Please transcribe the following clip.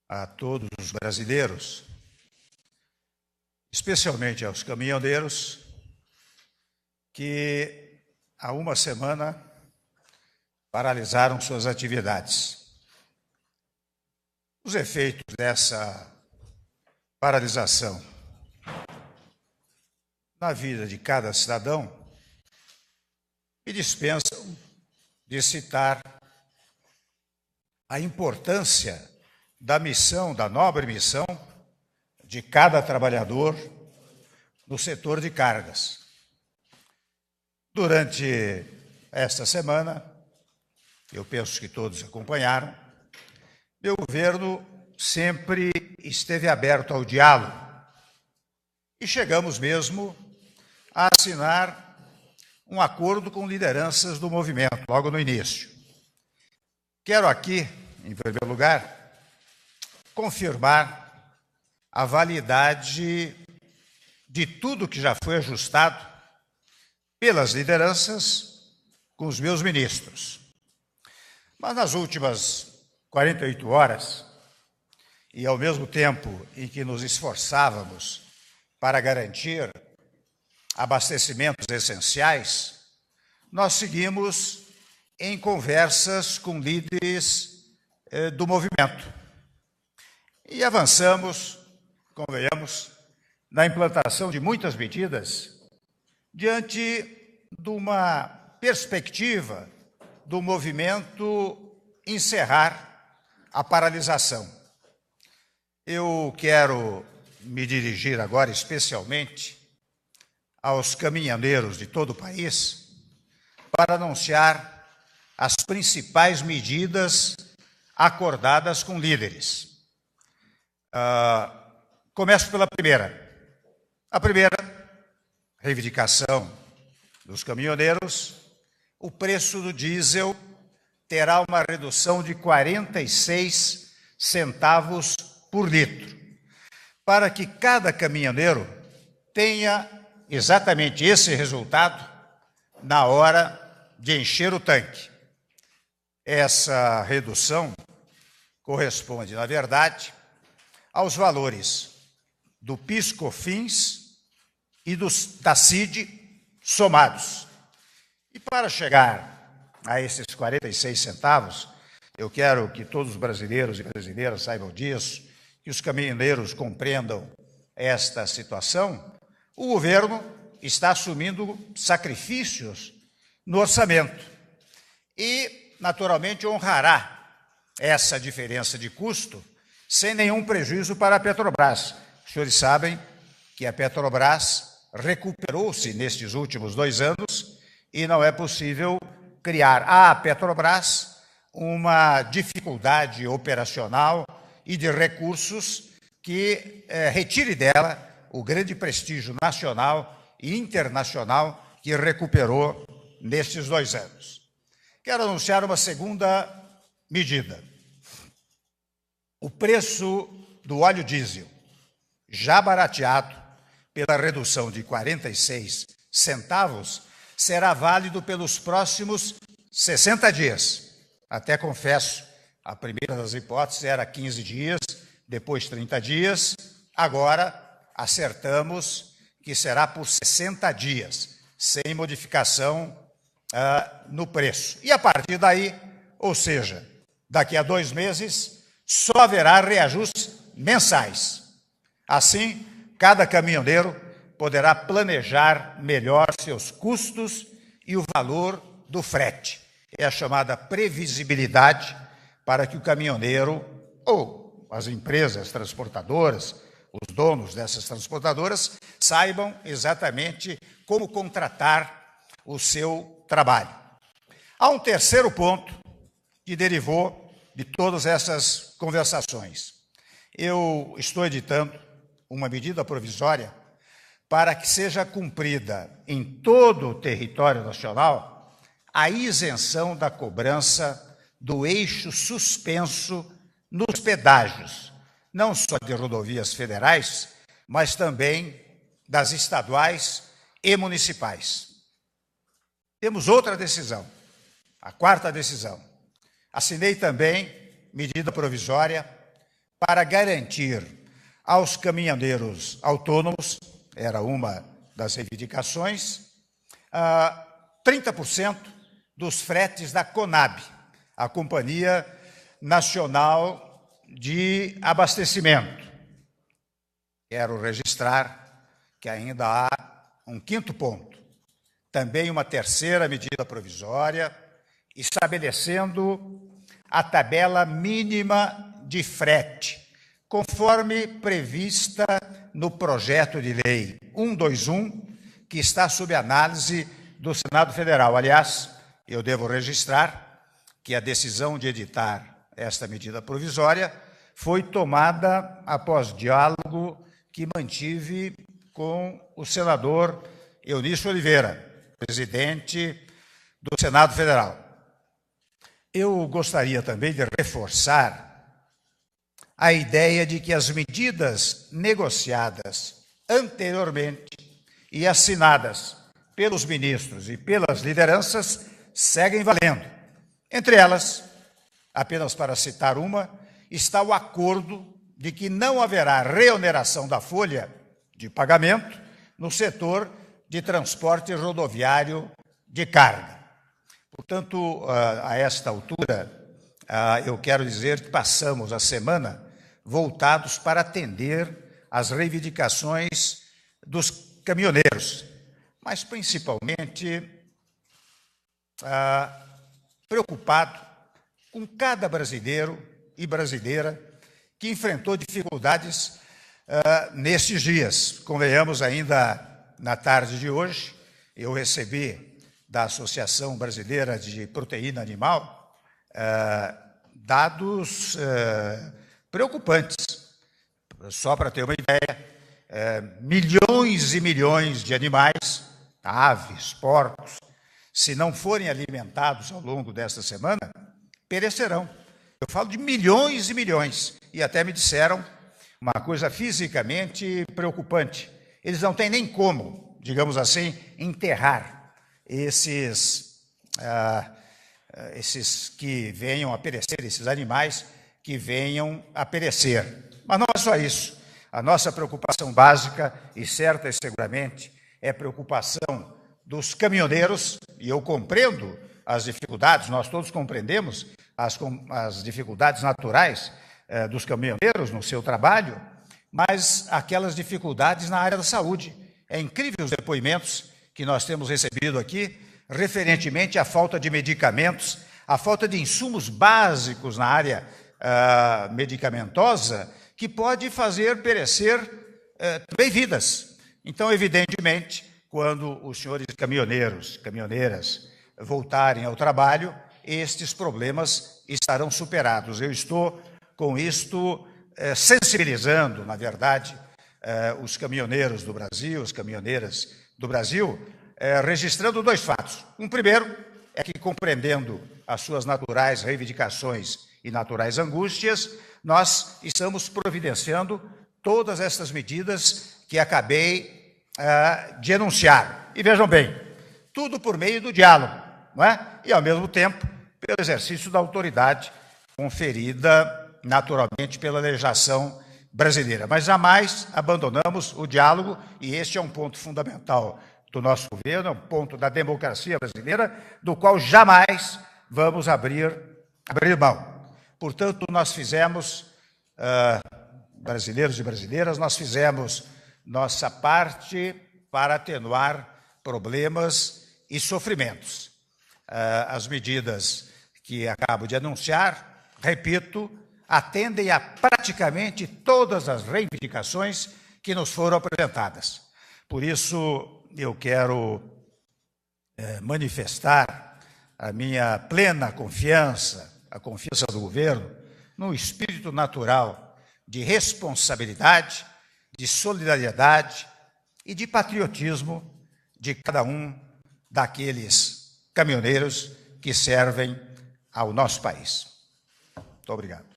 a todos os brasileiros, especialmente aos caminhoneiros, que há uma semana paralisaram suas atividades. Os efeitos dessa paralisação na vida de cada cidadão me dispensam de citar a importância da missão, da nobre missão de cada trabalhador no setor de cargas. Durante esta semana, eu penso que todos acompanharam, meu governo sempre esteve aberto ao diálogo e chegamos mesmo a assinar um acordo com lideranças do movimento, logo no início. Quero aqui, em primeiro lugar, confirmar a validade de tudo que já foi ajustado pelas lideranças com os meus ministros. Mas nas últimas 48 horas, e ao mesmo tempo em que nos esforçávamos para garantir abastecimentos essenciais, nós seguimos em conversas com líderes do movimento. E avançamos, convenhamos, na implantação de muitas medidas diante de uma perspectiva do movimento encerrar a paralisação. Eu quero me dirigir agora especialmente aos caminhoneiros de todo o país para anunciar as principais medidas acordadas com líderes. Começo pela primeira. A primeira reivindicação dos caminhoneiros: o preço do diesel terá uma redução de 46 centavos por litro, para que cada caminhoneiro tenha exatamente esse resultado na hora de encher o tanque. Essa redução corresponde, na verdade, aos valores do PIS/COFINS e da CID somados. E para chegar a esses 46 centavos, eu quero que todos os brasileiros e brasileiras saibam disso, que os caminhoneiros compreendam esta situação. O governo está assumindo sacrifícios no orçamento e, naturalmente, honrará essa diferença de custo sem nenhum prejuízo para a Petrobras. Os senhores sabem que a Petrobras recuperou-se nestes últimos 2 anos e não é possível criar à Petrobras uma dificuldade operacional e de recursos que retire dela o grande prestígio nacional e internacional que recuperou nestes 2 anos. Quero anunciar uma segunda medida. O preço do óleo diesel, já barateado pela redução de 46 centavos, será válido pelos próximos 60 dias. Até confesso, a primeira das hipóteses era 15 dias, depois 30 dias, agora acertamos que será por 60 dias, sem modificação no preço. E a partir daí, ou seja, daqui a 2 meses, só haverá reajustes mensais. Assim, cada caminhoneiro poderá planejar melhor seus custos e o valor do frete. É a chamada previsibilidade para que o caminhoneiro ou as empresas transportadoras, os donos dessas transportadoras, saibam exatamente como contratar o seu trabalho. Há um terceiro ponto que derivou de todas essas conversações. Eu estou editando uma medida provisória para que seja cumprida em todo o território nacional a isenção da cobrança do eixo suspenso nos pedágios, não só de rodovias federais, mas também das estaduais e municipais. Temos outra decisão, a quarta decisão. Assinei também medida provisória para garantir aos caminhoneiros autônomos, era uma das reivindicações, 30% dos fretes da CONAB, a Companhia Nacional de Abastecimento. Quero registrar que ainda há um quinto ponto, também uma terceira medida provisória, estabelecendo a tabela mínima de frete, conforme prevista no projeto de lei 121, que está sob análise do Senado Federal. Aliás, eu devo registrar que a decisão de editar esta medida provisória foi tomada após diálogo que mantive com o senador Eunício Oliveira, presidente do Senado Federal. Eu gostaria também de reforçar a ideia de que as medidas negociadas anteriormente e assinadas pelos ministros e pelas lideranças seguem valendo. Entre elas, apenas para citar uma, está o acordo de que não haverá reoneração da folha de pagamento no setor de transporte rodoviário de carga. Portanto, a esta altura, eu quero dizer que passamos a semana voltados para atender às reivindicações dos caminhoneiros, mas principalmente preocupado com cada brasileiro e brasileira que enfrentou dificuldades nestes dias. Convenhamos, ainda na tarde de hoje, eu recebi da Associação Brasileira de Proteína Animal dados preocupantes. Só para ter uma ideia, milhões e milhões de animais, aves, porcos, se não forem alimentados ao longo desta semana, perecerão. Eu falo de milhões e milhões, e até me disseram uma coisa fisicamente preocupante. Eles não têm nem como, digamos assim, enterrar esses que venham a perecer, esses animais que venham a perecer. Mas não é só isso. A nossa preocupação básica, e certa e seguramente, é a preocupação dos caminhoneiros, e eu compreendo as dificuldades, nós todos compreendemos as dificuldades naturais dos caminhoneiros no seu trabalho, mas aquelas dificuldades na área da saúde. É incrível os depoimentos que nós temos recebido aqui, referentemente à falta de medicamentos, à falta de insumos básicos na área medicamentosa, que pode fazer perecer também vidas. Então, evidentemente, quando os senhores caminhoneiros, caminhoneiras voltarem ao trabalho, estes problemas estarão superados. Eu estou, com isto, sensibilizando, na verdade, os caminhoneiros do Brasil, as caminhoneiras do Brasil, registrando dois fatos. Um primeiro é que, compreendendo as suas naturais reivindicações e naturais angústias, nós estamos providenciando todas estas medidas que acabei de enunciar. E vejam bem, tudo por meio do diálogo, não é? E, ao mesmo tempo, pelo exercício da autoridade conferida, naturalmente, pela legislação brasileira. Mas jamais abandonamos o diálogo, e este é um ponto fundamental do nosso governo, é um ponto da democracia brasileira, do qual jamais vamos abrir mão. Portanto, nós fizemos, brasileiros e brasileiras, nós fizemos nossa parte para atenuar problemas e sofrimentos. As medidas que acabo de anunciar, repito, atendem a praticamente todas as reivindicações que nos foram apresentadas. Por isso, eu quero manifestar a minha plena confiança, a confiança do governo, no espírito natural de responsabilidade, de solidariedade e de patriotismo de cada um daqueles caminhoneiros que servem ao nosso país. Muito obrigado.